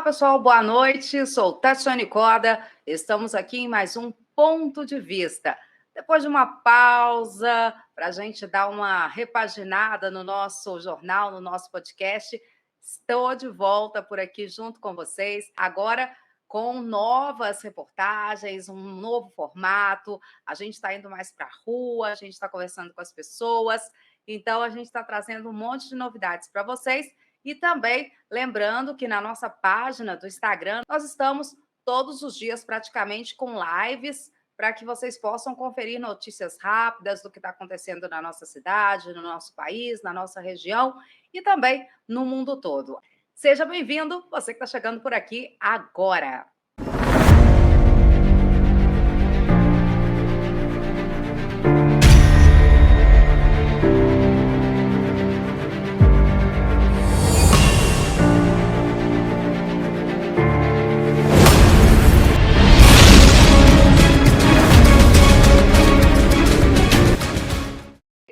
Olá, pessoal, boa noite. Sou Tatiane Coda. Estamos aqui em mais um Ponto de Vista. Depois de uma pausa, para a gente dar uma repaginada no nosso jornal, no nosso podcast, estou de volta por aqui junto com vocês, agora com novas reportagens, um novo formato. A gente está indo mais para a rua, a gente está conversando com as pessoas, então a gente está trazendo um monte de novidades para vocês. E também lembrando que na nossa página do Instagram nós estamos todos os dias praticamente com lives para que vocês possam conferir notícias rápidas do que está acontecendo na nossa cidade, no nosso país, na nossa região e também no mundo todo. Seja bem-vindo, você que está chegando por aqui agora.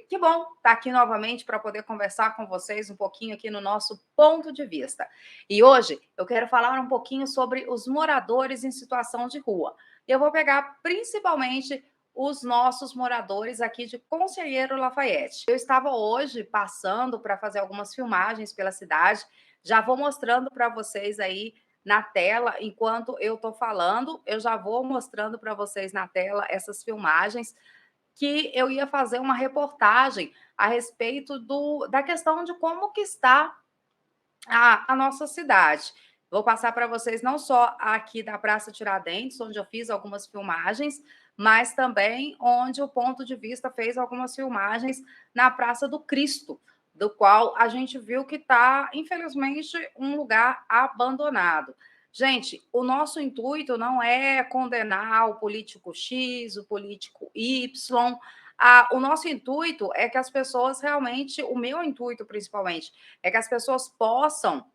Que bom estar aqui novamente para poder conversar com vocês um pouquinho aqui no nosso ponto de vista. E hoje eu quero falar um pouquinho sobre os moradores em situação de rua. Eu vou pegar principalmente os nossos moradores aqui de Conselheiro Lafaiete. Eu estava hoje passando para fazer algumas filmagens pela cidade. Já vou mostrando para vocês aí na tela, enquanto eu estou falando, eu já vou mostrando para vocês na tela essas filmagens que eu ia fazer uma reportagem a respeito da questão de como que está a nossa cidade. Vou passar para vocês não só aqui da Praça Tiradentes, onde eu fiz algumas filmagens, mas também onde o Ponto de Vista fez algumas filmagens na Praça do Cristo, do qual a gente viu que está, infelizmente, um lugar abandonado. Gente, o nosso intuito não é condenar o político X, o político Y. O nosso intuito é que as pessoas realmente, o meu intuito principalmente, é que as pessoas possam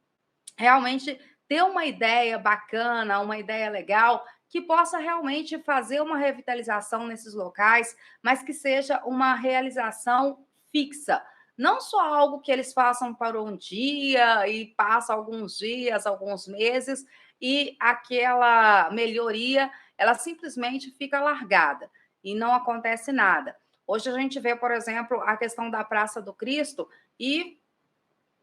realmente ter uma ideia bacana, uma ideia legal, que possa realmente fazer uma revitalização nesses locais, mas que seja uma realização fixa. Não só algo que eles façam para um dia e passa alguns dias, alguns meses, e aquela melhoria, ela simplesmente fica largada e não acontece nada. Hoje a gente vê, por exemplo, a questão da Praça do Cristo e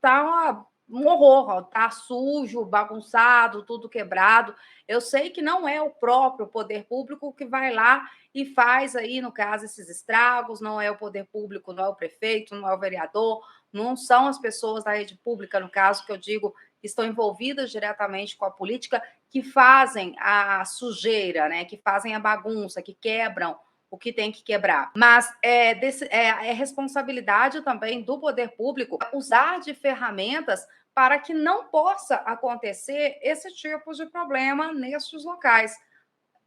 tá um horror, tá sujo, bagunçado, tudo quebrado. Eu sei que não é o próprio poder público que vai lá e faz aí, no caso, esses estragos, não é o poder público, não é o prefeito, não é o vereador, não são as pessoas da rede pública, no caso que eu digo, que estão envolvidas diretamente com a política, que fazem a sujeira, né, que fazem a bagunça, que quebram o que tem que quebrar. Mas é responsabilidade também do poder público usar de ferramentas para que não possa acontecer esse tipo de problema nesses locais,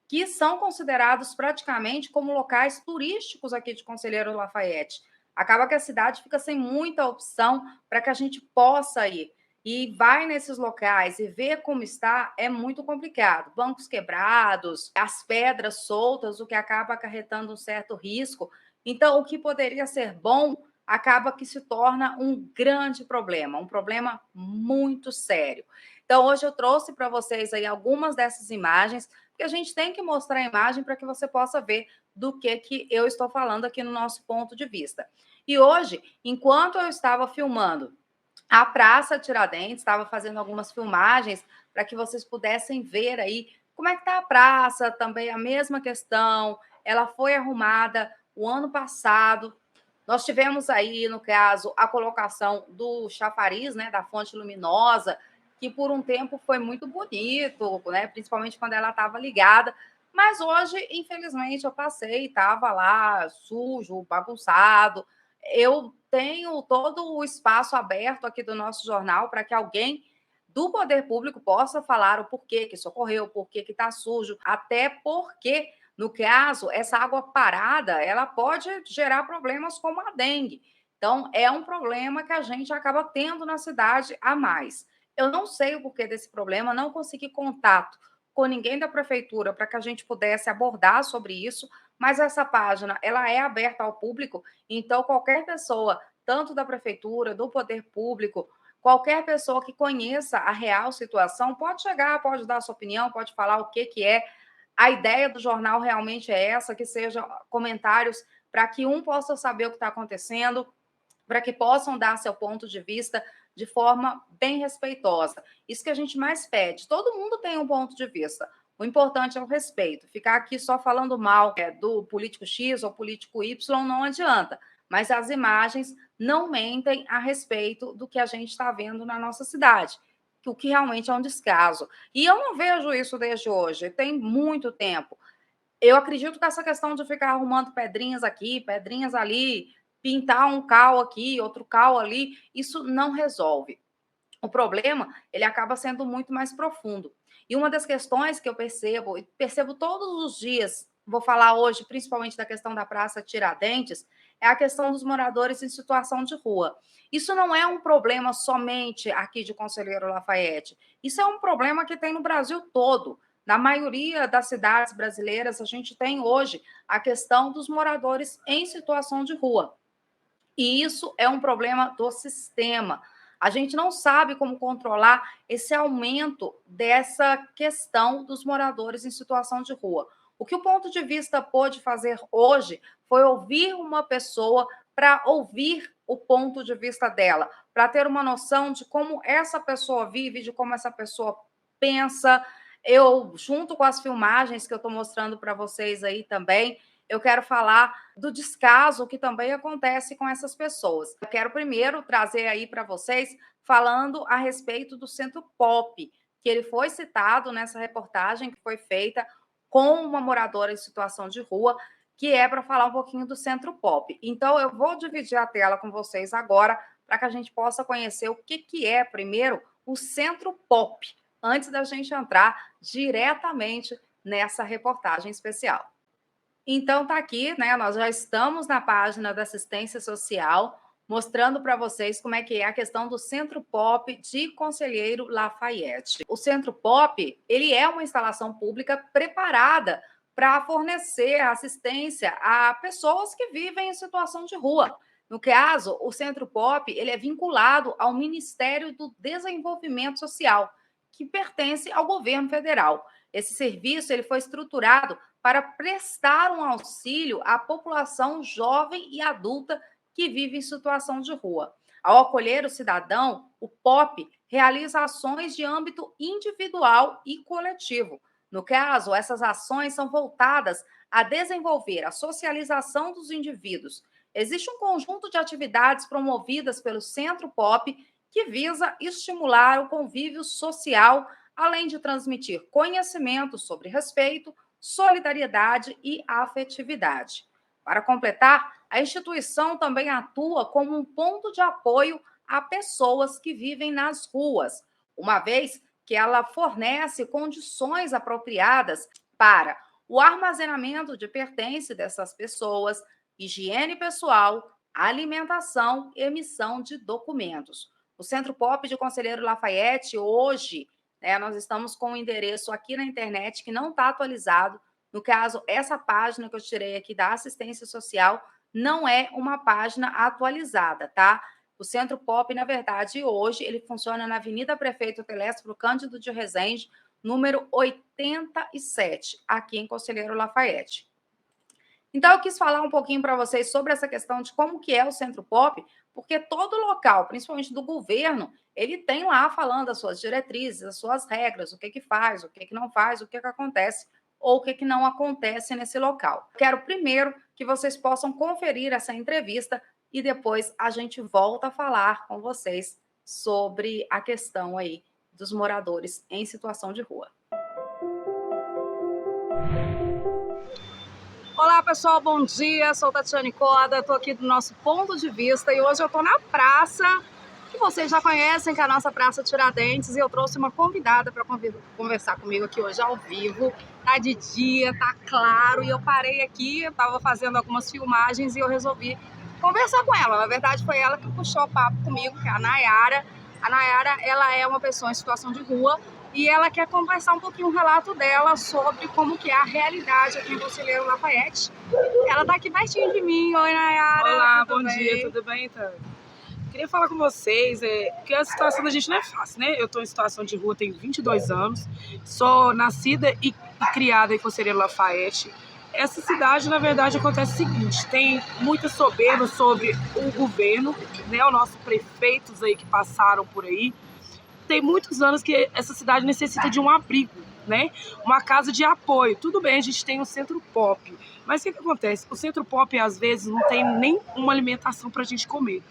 que são considerados praticamente como locais turísticos aqui de Conselheiro Lafaiete. Acaba que a cidade fica sem muita opção para que a gente possa ir. E vai nesses locais e ver como está é muito complicado. Bancos quebrados, as pedras soltas, o que acaba acarretando um certo risco. Então, o que poderia ser bom acaba que se torna um grande problema, um problema muito sério. Então, hoje eu trouxe para vocês aí algumas dessas imagens, porque a gente tem que mostrar a imagem para que você possa ver do que eu estou falando aqui no nosso ponto de vista. E hoje, enquanto eu estava filmando a Praça Tiradentes, estava fazendo algumas filmagens para que vocês pudessem ver aí como é que está a praça, também a mesma questão. Ela foi arrumada o ano passado. Nós tivemos aí, no caso, a colocação do chafariz, né, da fonte luminosa, que por um tempo foi muito bonito, né, principalmente quando ela estava ligada, mas hoje, infelizmente, eu passei, estava lá sujo, bagunçado. Eu tenho todo o espaço aberto aqui do nosso jornal para que alguém do poder público possa falar o porquê que isso ocorreu, o porquê que está sujo, até porque, no caso, essa água parada, ela pode gerar problemas como a dengue. Então, é um problema que a gente acaba tendo na cidade a mais. Eu não sei o porquê desse problema, não consegui contato com ninguém da prefeitura para que a gente pudesse abordar sobre isso, mas essa página, ela é aberta ao público, então qualquer pessoa, tanto da prefeitura, do poder público, qualquer pessoa que conheça a real situação pode chegar, pode dar a sua opinião, pode falar o que é. A ideia do jornal realmente é essa, que sejam comentários para que um possa saber o que está acontecendo, para que possam dar seu ponto de vista de forma bem respeitosa. Isso que a gente mais pede. Todo mundo tem um ponto de vista. O importante é o respeito. Ficar aqui só falando mal do político X ou político Y não adianta. Mas as imagens não mentem a respeito do que a gente está vendo na nossa cidade, o que realmente é um descaso. E eu não vejo isso desde hoje, tem muito tempo. Eu acredito que essa questão de ficar arrumando pedrinhas aqui, pedrinhas ali, pintar um cal aqui, outro cal ali, isso não resolve. O problema, ele acaba sendo muito mais profundo. E uma das questões que eu percebo todos os dias, vou falar hoje principalmente da questão da Praça Tiradentes, é a questão dos moradores em situação de rua. Isso não é um problema somente aqui de Conselheiro Lafaiete. Isso é um problema que tem no Brasil todo. Na maioria das cidades brasileiras, a gente tem hoje a questão dos moradores em situação de rua. E isso é um problema do sistema. A gente não sabe como controlar esse aumento dessa questão dos moradores em situação de rua. O que o ponto de vista pôde fazer hoje foi ouvir uma pessoa para ouvir o ponto de vista dela, para ter uma noção de como essa pessoa vive, de como essa pessoa pensa. Eu, junto com as filmagens que eu estou mostrando para vocês aí também, eu quero falar do descaso que também acontece com essas pessoas. Eu quero primeiro trazer aí para vocês falando a respeito do Centro Pop, que ele foi citado nessa reportagem que foi feita com uma moradora em situação de rua, que é para falar um pouquinho do Centro Pop. Então, eu vou dividir a tela com vocês agora para que a gente possa conhecer o que é, primeiro, o Centro Pop, antes da gente entrar diretamente nessa reportagem especial. Então, tá aqui, né? Nós já estamos na página da assistência social, mostrando para vocês como é que é a questão do Centro Pop de Conselheiro Lafaiete. O Centro Pop, ele é uma instalação pública preparada para fornecer assistência a pessoas que vivem em situação de rua. No caso, o Centro Pop, ele é vinculado ao Ministério do Desenvolvimento Social, que pertence ao governo federal. Esse serviço ele foi estruturado para prestar um auxílio à população jovem e adulta que vive em situação de rua. Ao acolher o cidadão, o POP realiza ações de âmbito individual e coletivo. No caso, essas ações são voltadas a desenvolver a socialização dos indivíduos. Existe um conjunto de atividades promovidas pelo Centro POP que visa estimular o convívio social, além de transmitir conhecimento sobre respeito, solidariedade e afetividade. Para completar, a instituição também atua como um ponto de apoio a pessoas que vivem nas ruas, uma vez que ela fornece condições apropriadas para o armazenamento de pertences dessas pessoas, higiene pessoal, alimentação e emissão de documentos. O Centro Pop de Conselheiro Lafaiete, hoje, nós estamos com um endereço aqui na internet que não está atualizado. No caso, essa página que eu tirei aqui da assistência social não é uma página atualizada, tá? O Centro Pop, na verdade, hoje, ele funciona na Avenida Prefeito Telésforo Cândido de Rezende, número 87, aqui em Conselheiro Lafaiete. Então, eu quis falar um pouquinho para vocês sobre essa questão de como que é o Centro Pop, porque todo local, principalmente do governo, ele tem lá falando as suas diretrizes, as suas regras, o que faz, o que não faz, o que acontece ou o que não acontece nesse local. Quero primeiro que vocês possam conferir essa entrevista e depois a gente volta a falar com vocês sobre a questão aí dos moradores em situação de rua. Olá, pessoal, bom dia. Sou Tatiane Coda, estou aqui do nosso ponto de vista e hoje eu estou na praça, que vocês já conhecem, que é a nossa Praça Tiradentes, e eu trouxe uma convidada para conversar comigo aqui hoje ao vivo. Tá de dia, tá claro, e eu parei aqui, eu estava fazendo algumas filmagens e eu resolvi conversar com ela. Na verdade, foi ela que puxou o papo comigo, que é a Nayara. A Nayara, ela é uma pessoa em situação de rua, e ela quer conversar um pouquinho o relato dela sobre como que é a realidade aqui em Conselheiro Lafaiete. Ela tá aqui pertinho de mim. Oi, Nayara. Olá, bom dia, tudo bem, então? Queria falar com vocês, que a situação da gente não é fácil, né? Eu estou em situação de rua, tenho 22 anos, sou nascida e criada em Conselheiro Lafayette. Essa cidade, na verdade, acontece o seguinte, tem muita soberba sobre o governo, né? Os nossos prefeitos aí que passaram por aí. Tem muitos anos que essa cidade necessita de um abrigo, né? Uma casa de apoio. Tudo bem, a gente tem o Centro Pop, mas o que acontece? O Centro Pop, às vezes, não tem nem uma alimentação para a gente comer.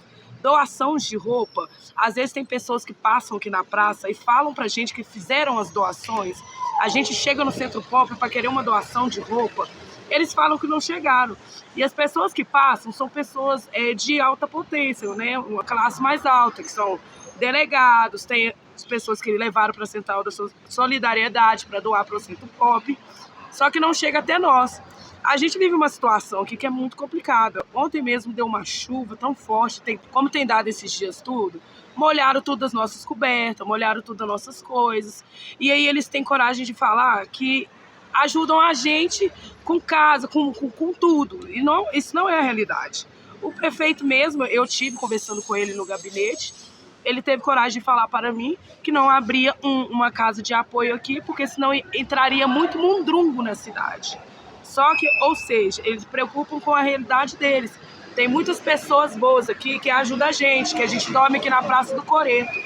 Doação de roupa, às vezes tem pessoas que passam aqui na praça e falam pra gente que fizeram as doações. A gente chega no Centro Pop para querer uma doação de roupa, eles falam que não chegaram. E as pessoas que passam são pessoas de alta potência, né? Uma classe mais alta, que são delegados, tem as pessoas que levaram para a Central da Solidariedade para doar para o Centro Pop, só que não chega até nós. A gente vive uma situação aqui que é muito complicada. Ontem mesmo deu uma chuva tão forte, como tem dado esses dias tudo, molharam tudo as nossas cobertas, molharam tudo as nossas coisas. E aí eles têm coragem de falar que ajudam a gente com casa, com tudo. E não, isso não é a realidade. O prefeito mesmo, eu tive conversando com ele no gabinete, ele teve coragem de falar para mim que não abria uma casa de apoio aqui, porque senão entraria muito mundrungo na cidade. Só que, ou seja, eles se preocupam com a realidade deles. Tem muitas pessoas boas aqui que ajudam a gente dorme aqui na Praça do Coreto.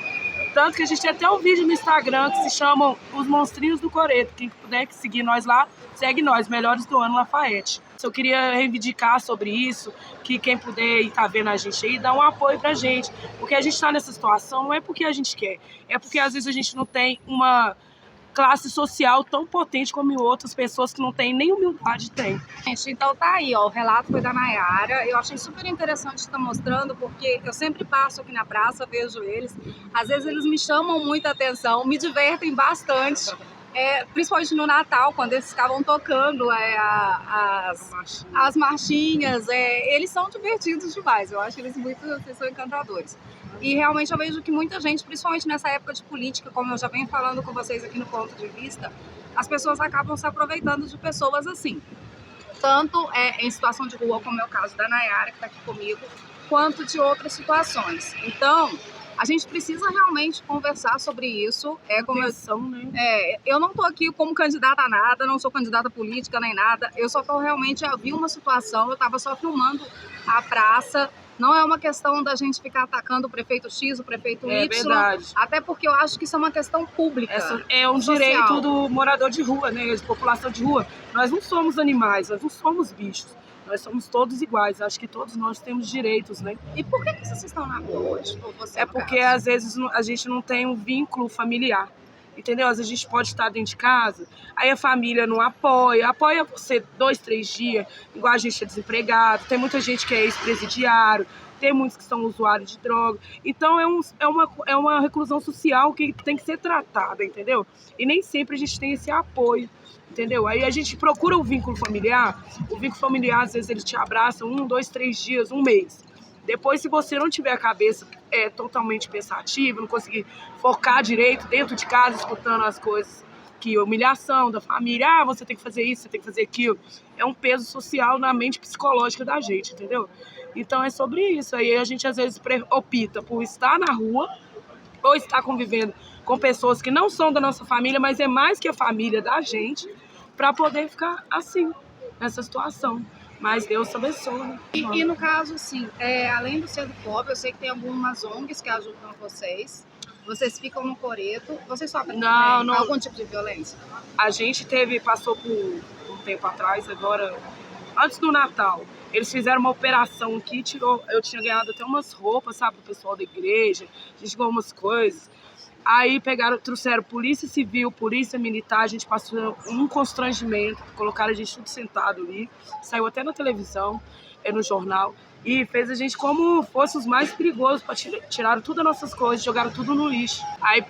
Tanto que a gente tem até um vídeo no Instagram que se chamam Os Monstrinhos do Coreto. Quem puder seguir nós lá, segue nós, Melhores do Ano Lafayette. Eu queria reivindicar sobre isso, que quem puder e tá vendo a gente aí, dá um apoio pra gente. Porque a gente tá nessa situação não é porque a gente quer, é porque às vezes a gente não tem uma classe social tão potente como outras pessoas que não têm nem humildade têm. Gente, então tá aí, ó, o relato foi da Nayara. Eu achei super interessante estar mostrando, porque eu sempre passo aqui na praça, vejo eles. Às vezes eles me chamam muita atenção, me divertem bastante. Principalmente no Natal, quando eles ficavam tocando as marchinhas, eles são divertidos demais, eu acho eles eles são encantadores. E realmente eu vejo que muita gente, principalmente nessa época de política, como eu já venho falando com vocês aqui no Ponto de Vista, as pessoas acabam se aproveitando de pessoas assim. Tanto em situação de rua, como é o caso da Nayara, que está aqui comigo, quanto de outras situações. Então, a gente precisa realmente conversar sobre isso. Eu não estou aqui como candidata a nada, não sou candidata política nem nada. Eu só estou realmente, eu vi uma situação, eu estava só filmando a praça. Não é uma questão da gente ficar atacando o prefeito X, o prefeito Y. Verdade. Até porque eu acho que isso é uma questão pública. É um direito do morador de rua, né? De população de rua. Nós não somos animais, nós não somos bichos. Nós somos todos iguais, acho que todos nós temos direitos, né? E por que vocês estão na rua hoje? Porque às vezes a gente não tem um vínculo familiar, entendeu? Às vezes a gente pode estar dentro de casa, aí a família não apoia você 2, 3 dias, igual a gente é desempregado, tem muita gente que é ex-presidiário, tem muitos que são usuários de droga, então é uma reclusão social que tem que ser tratada, entendeu? E nem sempre a gente tem esse apoio. Entendeu? Aí a gente procura o vínculo familiar às vezes ele te abraça 1, 2, 3 dias, um mês. Depois, se você não tiver a cabeça totalmente pensativa, não conseguir focar direito dentro de casa, escutando as coisas, que humilhação da família, você tem que fazer isso, você tem que fazer aquilo, é um peso social na mente psicológica da gente, entendeu? Então é sobre isso. Aí a gente às vezes opta por estar na rua ou estar convivendo com pessoas que não são da nossa família, mas é mais que a família da gente, para poder ficar assim, nessa situação. Mas Deus abençoe, né? E no caso, assim, além do Centro Pop, eu sei que tem algumas ONGs que ajudam vocês. Vocês ficam no Coreto. Vocês sofrem algum tipo de violência? A gente passou por um tempo atrás, agora, antes do Natal. Eles fizeram uma operação aqui, eu tinha ganhado até umas roupas, sabe, do pessoal da igreja, a gente ganhou umas coisas. Aí trouxeram polícia civil, polícia militar, a gente passou um constrangimento, colocaram a gente tudo sentado ali, saiu até na televisão, no jornal, e fez a gente como fosse os mais perigosos, tiraram todas as nossas coisas, jogaram tudo no lixo. Aí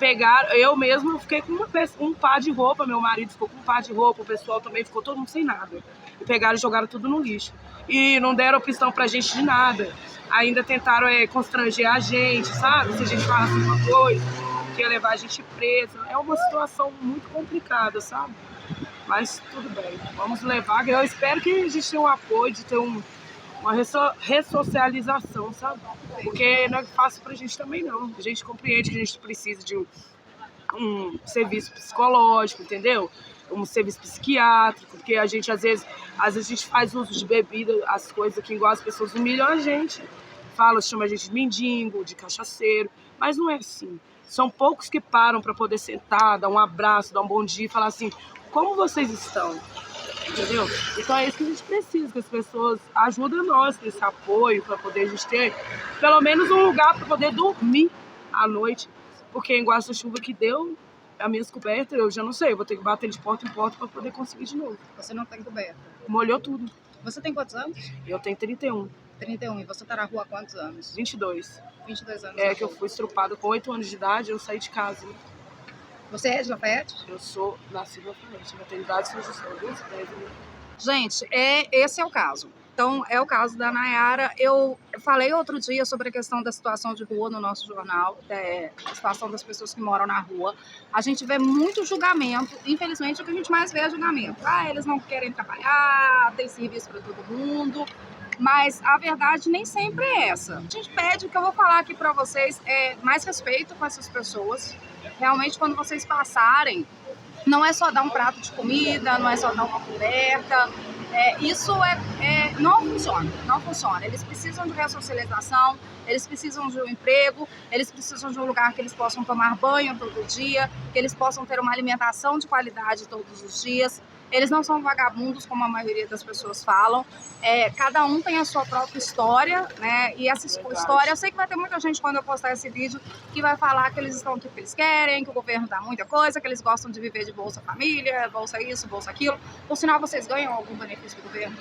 eu mesmo fiquei com um par de roupa, meu marido ficou com um par de roupa, o pessoal também ficou todo mundo sem nada. E pegaram e jogaram tudo no lixo. E não deram opção pra gente de nada. Ainda tentaram constranger a gente, sabe? Se a gente falasse uma coisa, que ia levar a gente preso. É uma situação muito complicada, sabe? Mas tudo bem, vamos levar. Eu espero que a gente tenha um apoio, de ter uma ressocialização, sabe? Porque não é fácil pra gente também, não. A gente compreende que a gente precisa de um serviço psicológico, entendeu? Um serviço psiquiátrico, porque a gente, às vezes a gente faz uso de bebida, as coisas que igual as pessoas humilham a gente. Chama a gente de mendigo, de cachaceiro, mas não é assim. São poucos que param para poder sentar, dar um abraço, dar um bom dia e falar assim, como vocês estão? Entendeu? Então é isso que a gente precisa, que as pessoas ajudem nós nesse apoio para poder a gente ter pelo menos um lugar para poder dormir à noite. Porque em Guaça-Chuva que deu, a minha coberta, eu já não sei, eu vou ter que bater de porta em porta para poder conseguir de novo. Você não tem coberta? Molhou tudo. Você tem quantos anos? Eu tenho 31. 31. E você tá na rua há quantos anos? 22. 22 anos. É que eu fui estrupada com 8 anos de idade, eu saí de casa. Você é de Lafayette? Eu sou nascida em Lafayette, maternidade São José, 210. Gente, esse é o caso. Então, é o caso da Nayara. Eu falei outro dia sobre a questão da situação de rua no nosso jornal, a situação das pessoas que moram na rua. A gente vê muito julgamento. Infelizmente, o que a gente mais vê é julgamento. Eles não querem trabalhar, tem serviço para todo mundo. Mas a verdade nem sempre é essa. A gente pede, o que eu vou falar aqui para vocês, é mais respeito com essas pessoas. Realmente, quando vocês passarem, não é só dar um prato de comida, não é só dar uma coberta. Isso não funciona, não funciona. Eles precisam de ressocialização, eles precisam de um emprego, eles precisam de um lugar que eles possam tomar banho todo dia, que eles possam ter uma alimentação de qualidade todos os dias. Eles não são vagabundos, como a maioria das pessoas falam. Cada um tem a sua própria história, né? E essa história, eu sei que vai ter muita gente, quando eu postar esse vídeo, que vai falar que eles estão aqui porque eles querem, que o governo dá muita coisa, que eles gostam de viver de Bolsa Família, Bolsa isso, Bolsa aquilo. Por sinal, vocês ganham algum benefício do governo?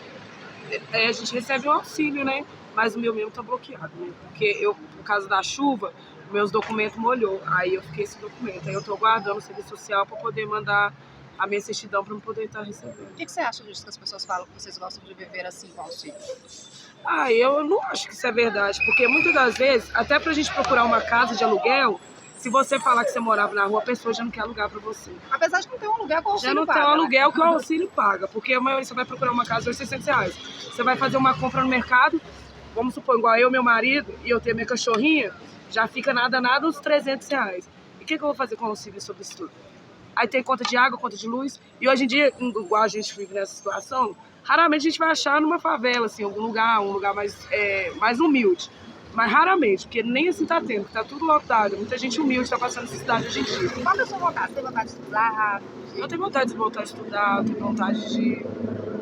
A gente recebe um auxílio, né? Mas o meu mesmo tá bloqueado, né? Porque eu, por causa da chuva, meus documentos molhou. Aí eu fiquei sem documento. Aí eu tô guardando o serviço social para poder mandar a minha certidão para eu poder estar recebendo. O que você acha disso que as pessoas falam que vocês gostam de viver assim com auxílio? Eu não acho que isso é verdade, porque muitas das vezes, até pra gente procurar uma casa de aluguel, se você falar que você morava na rua, a pessoa já não quer alugar pra você. Apesar de não ter um aluguel que o auxílio já não paga, tem um aluguel, né? que o auxílio paga, porque a maioria você vai procurar uma casa de R$600. Você vai fazer uma compra no mercado, vamos supor, igual eu, meu marido, e eu tenho minha cachorrinha, já fica nada uns R$300. E o que eu vou fazer com o auxílio sobre isso tudo? Aí tem conta de água, conta de luz. E hoje em dia, igual a gente vive nessa situação, raramente a gente vai achar numa favela, assim, algum lugar, um lugar mais humilde. Mas raramente, porque nem assim tá tendo, tá tudo lotado. Muita gente humilde tá passando necessidade hoje em dia. Qual é a sua vontade? Você tem vontade de estudar? Eu tenho vontade de voltar a estudar, eu tenho vontade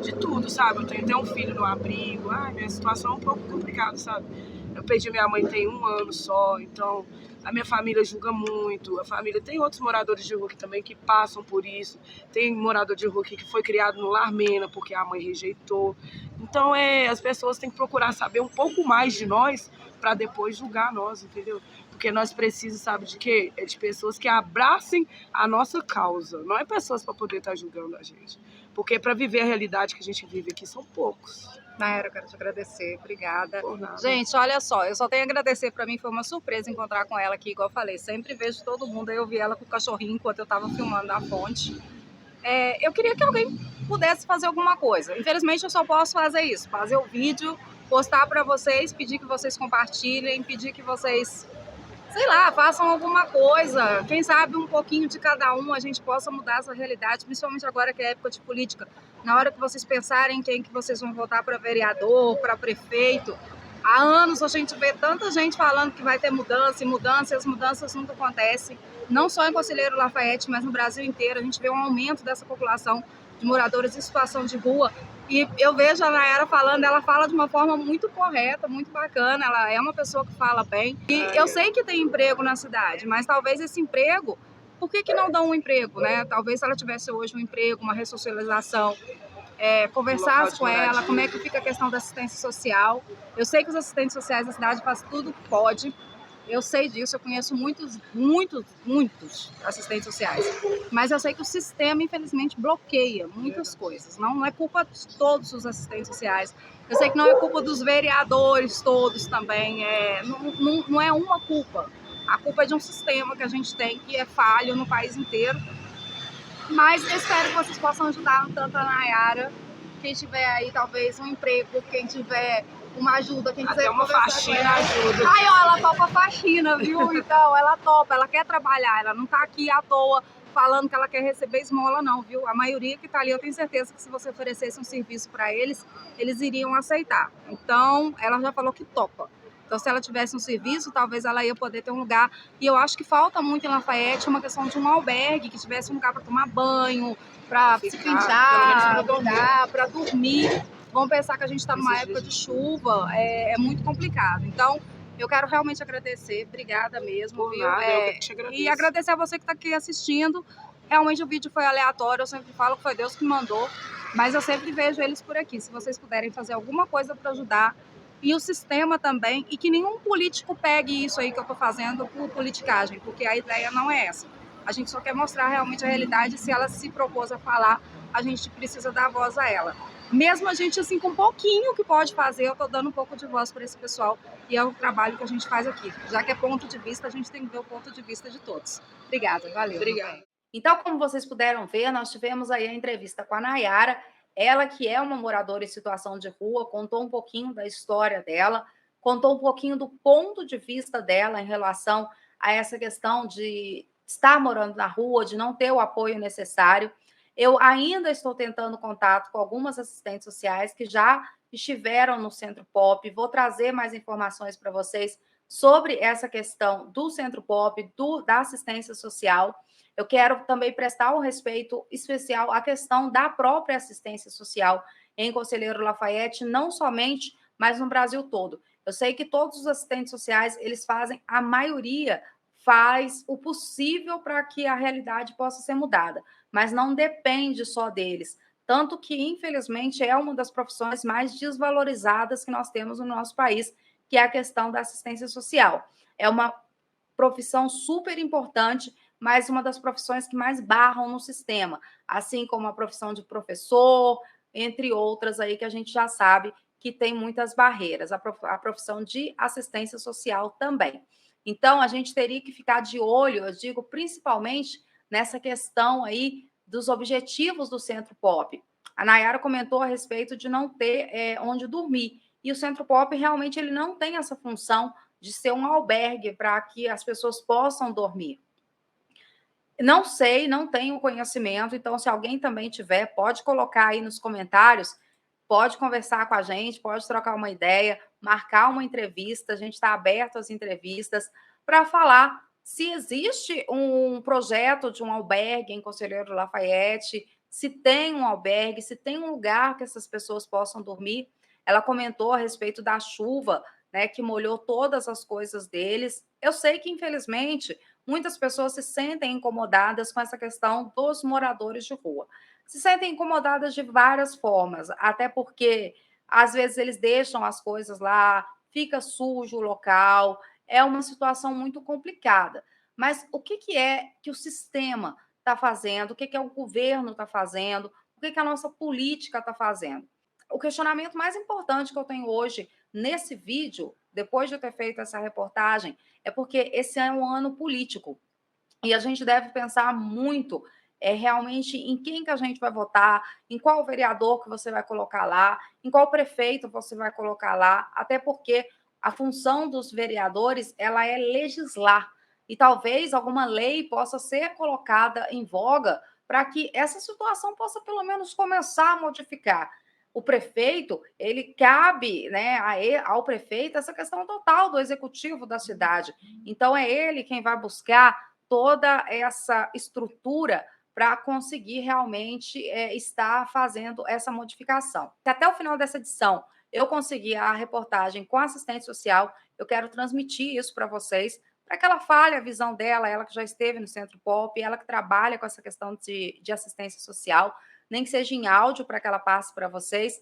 de tudo, sabe? Eu tenho até um filho no abrigo. Minha situação é um pouco complicada, sabe? Eu perdi minha mãe tem 1 ano só, então a minha família julga muito. A família tem outros moradores de rua aqui também que passam por isso. Tem morador de rua aqui que foi criado no lar Mena porque a mãe rejeitou. Então as pessoas têm que procurar saber um pouco mais de nós para depois julgar nós, entendeu? Porque nós precisamos, sabe de quê? De pessoas que abracem a nossa causa. Não é pessoas para poder estar julgando a gente. Porque para viver a realidade que a gente vive aqui são poucos. Nayara, eu quero te agradecer, obrigada. Por nada. Gente, olha só, eu só tenho a agradecer, pra mim foi uma surpresa encontrar com ela aqui, igual eu falei, sempre vejo todo mundo, aí eu vi ela com o cachorrinho enquanto eu tava filmando a fonte. Eu queria que alguém pudesse fazer alguma coisa, infelizmente eu só posso fazer isso, fazer o vídeo, postar pra vocês, pedir que vocês compartilhem, pedir que vocês, sei lá, façam alguma coisa, quem sabe um pouquinho de cada um, a gente possa mudar essa realidade, principalmente agora que é época de política. Na hora que vocês pensarem quem que vocês vão votar para vereador, para prefeito, há anos a gente vê tanta gente falando que vai ter mudança e as mudanças nunca acontecem, não só em Conselheiro Lafayette, mas no Brasil inteiro. A gente vê um aumento dessa população de moradores em situação de rua. E eu vejo a Nayara falando, ela fala de uma forma muito correta, muito bacana, ela é uma pessoa que fala bem. E eu sei que tem emprego na cidade, mas talvez esse emprego, por que não dão um emprego, né? Talvez se ela tivesse hoje um emprego, uma ressocialização, conversasse com ela, como é que fica a questão da assistência social. Eu sei que os assistentes sociais da cidade fazem tudo que pode, eu sei disso, eu conheço muitos assistentes sociais, mas eu sei que o sistema, infelizmente, bloqueia muitas coisas. Não é culpa de todos os assistentes sociais, eu sei que não é culpa dos vereadores todos também, não é uma culpa. A culpa é de um sistema que a gente tem que é falho no país inteiro. Mas eu espero que vocês possam ajudar tanto a Nayara, quem tiver aí talvez um emprego, quem tiver uma ajuda, quem quiser até uma conversar faxina com ela. ajuda. Ai, ó, ela topa faxina, viu? Então, ela topa, ela quer trabalhar, ela não tá aqui à toa falando que ela quer receber esmola, não, viu? A maioria que tá ali, eu tenho certeza que se você oferecesse um serviço para eles, eles iriam aceitar. Então, ela já falou que topa. Então, se ela tivesse um serviço, talvez ela ia poder ter um lugar. E eu acho que falta muito em Lafayette uma questão de um albergue, que tivesse um lugar para tomar banho, para se pintar, para dormir. Vamos pensar que a gente está numa época de chuva, é muito complicado. Então, eu quero realmente agradecer, obrigada mesmo, Por viu? nada, eu que te agradeço. E agradecer a você que está aqui assistindo. Realmente o vídeo foi aleatório, eu sempre falo que foi Deus que mandou, mas eu sempre vejo eles por aqui. Se vocês puderem fazer alguma coisa para ajudar, e o sistema também, e que nenhum político pegue isso aí que eu estou fazendo por politicagem, porque a ideia não é essa. A gente só quer mostrar realmente a realidade, se ela se propôs a falar, a gente precisa dar voz a ela. Mesmo a gente, assim, com um pouquinho que pode fazer, eu tô dando um pouco de voz para esse pessoal, e é o trabalho que a gente faz aqui. Já que é ponto de vista, a gente tem que ver o ponto de vista de todos. Obrigada, valeu. Obrigada. Então, como vocês puderam ver, nós tivemos aí a entrevista com a Nayara, ela que é uma moradora em situação de rua, contou um pouquinho da história dela, contou um pouquinho do ponto de vista dela em relação a essa questão de estar morando na rua, de não ter o apoio necessário. Eu ainda estou tentando contato com algumas assistentes sociais que já estiveram no Centro Pop. Vou trazer mais informações para vocês sobre essa questão do Centro Pop, da assistência social. Eu quero também prestar um respeito especial à questão da própria assistência social em Conselheiro Lafayette, não somente, mas no Brasil todo. Eu sei que todos os assistentes sociais, eles fazem, a maioria faz o possível para que a realidade possa ser mudada, mas não depende só deles. Tanto que, infelizmente, é uma das profissões mais desvalorizadas que nós temos no nosso país, que é a questão da assistência social. É uma profissão super importante, mas uma das profissões que mais barram no sistema, assim como a profissão de professor, entre outras aí que a gente já sabe que tem muitas barreiras, a profissão de assistência social também. Então, a gente teria que ficar de olho, eu digo, principalmente nessa questão aí dos objetivos do Centro Pop. A Nayara comentou a respeito de não ter onde dormir, e o Centro Pop realmente ele não tem essa função de ser um albergue para que as pessoas possam dormir. Não sei, não tenho conhecimento, então se alguém também tiver, pode colocar aí nos comentários, pode conversar com a gente, pode trocar uma ideia, marcar uma entrevista, a gente está aberto às entrevistas para falar se existe um projeto de um albergue em Conselheiro Lafayette, se tem um albergue, se tem um lugar que essas pessoas possam dormir. Ela comentou a respeito da chuva, né, que molhou todas as coisas deles. Eu sei que, infelizmente, muitas pessoas se sentem incomodadas com essa questão dos moradores de rua. Se sentem incomodadas de várias formas, até porque às vezes eles deixam as coisas lá, fica sujo o local, é uma situação muito complicada. Mas o que é que o sistema está fazendo, o que é o governo está fazendo, o que a nossa política está fazendo? O questionamento mais importante que eu tenho hoje nesse vídeo, depois de eu ter feito essa reportagem, é porque esse é um ano político e a gente deve pensar muito realmente em quem que a gente vai votar, em qual vereador que você vai colocar lá, em qual prefeito você vai colocar lá, até porque a função dos vereadores ela é legislar e talvez alguma lei possa ser colocada em voga para que essa situação possa pelo menos começar a modificar. O prefeito, ele cabe, né, ao prefeito essa questão total do executivo da cidade. Então é ele quem vai buscar toda essa estrutura para conseguir realmente estar fazendo essa modificação. Se até o final dessa edição eu conseguir a reportagem com a assistente social, eu quero transmitir isso para vocês, para que ela fale a visão dela, ela que já esteve no Centro Pop, ela que trabalha com essa questão de assistência social, nem que seja em áudio para que ela passe para vocês,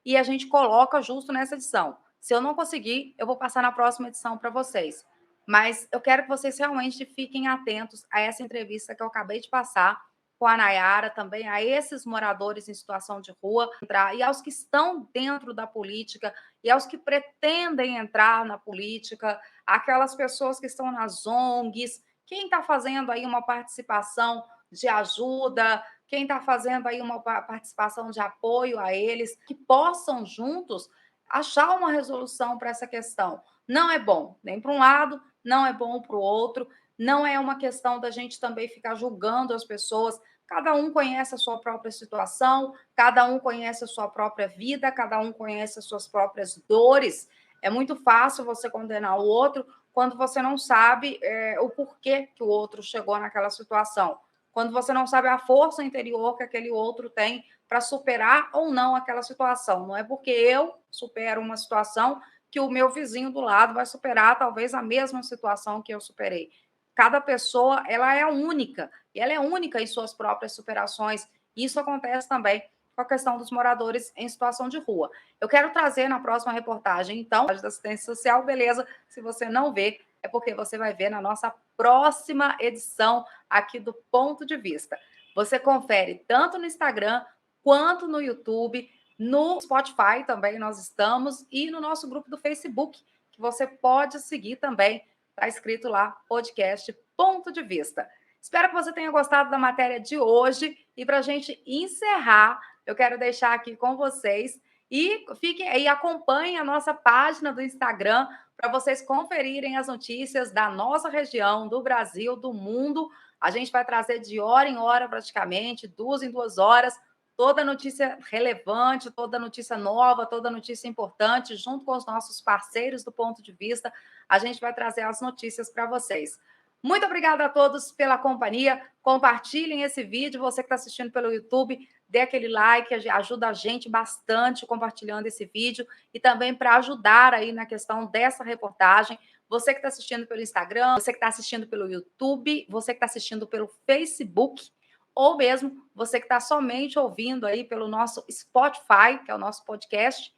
e a gente coloca justo nessa edição. Se eu não conseguir, eu vou passar na próxima edição para vocês. Mas eu quero que vocês realmente fiquem atentos a essa entrevista que eu acabei de passar com a Nayara, também a esses moradores em situação de rua, e aos que estão dentro da política, e aos que pretendem entrar na política, aquelas pessoas que estão nas ONGs, quem está fazendo aí uma participação de ajuda, quem está fazendo aí uma participação de apoio a eles, que possam juntos achar uma resolução para essa questão. Não é bom nem para um lado, não é bom para o outro, não é uma questão da gente também ficar julgando as pessoas. Cada um conhece a sua própria situação, cada um conhece a sua própria vida, cada um conhece as suas próprias dores. É muito fácil você condenar o outro quando você não sabe o porquê que o outro chegou naquela situação, quando você não sabe a força interior que aquele outro tem para superar ou não aquela situação. Não é porque eu supero uma situação que o meu vizinho do lado vai superar talvez a mesma situação que eu superei. Cada pessoa, ela é única, e ela é única em suas próprias superações. Isso acontece também com a questão dos moradores em situação de rua. Eu quero trazer na próxima reportagem, então, da assistência social, beleza? Se você não vê, é porque você vai ver na nossa próxima edição aqui do Ponto de Vista. Você confere tanto no Instagram quanto no YouTube, no Spotify também nós estamos, e no nosso grupo do Facebook, que você pode seguir também. Está escrito lá, podcast Ponto de Vista. Espero que você tenha gostado da matéria de hoje. E para a gente encerrar, eu quero deixar aqui com vocês e fiquem aí, acompanhem a nossa página do Instagram para vocês conferirem as notícias da nossa região, do Brasil, do mundo. A gente vai trazer de hora em hora, praticamente, 2 em 2 horas, toda notícia relevante, toda notícia nova, toda notícia importante, junto com os nossos parceiros do Ponto de Vista, a gente vai trazer as notícias para vocês. Muito obrigada a todos pela companhia. Compartilhem esse vídeo. Você que está assistindo pelo YouTube, dê aquele like, ajuda a gente bastante compartilhando esse vídeo e também para ajudar aí na questão dessa reportagem. Você que está assistindo pelo Instagram, você que está assistindo pelo YouTube, você que está assistindo pelo Facebook, ou mesmo você que está somente ouvindo aí pelo nosso Spotify, que é o nosso podcast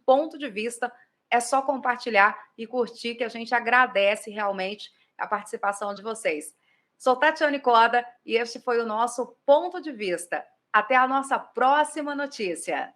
Ponto de Vista, é só compartilhar e curtir, que a gente agradece realmente a participação de vocês. Sou Tatiane Coda e este foi o nosso Ponto de Vista. Até a nossa próxima notícia.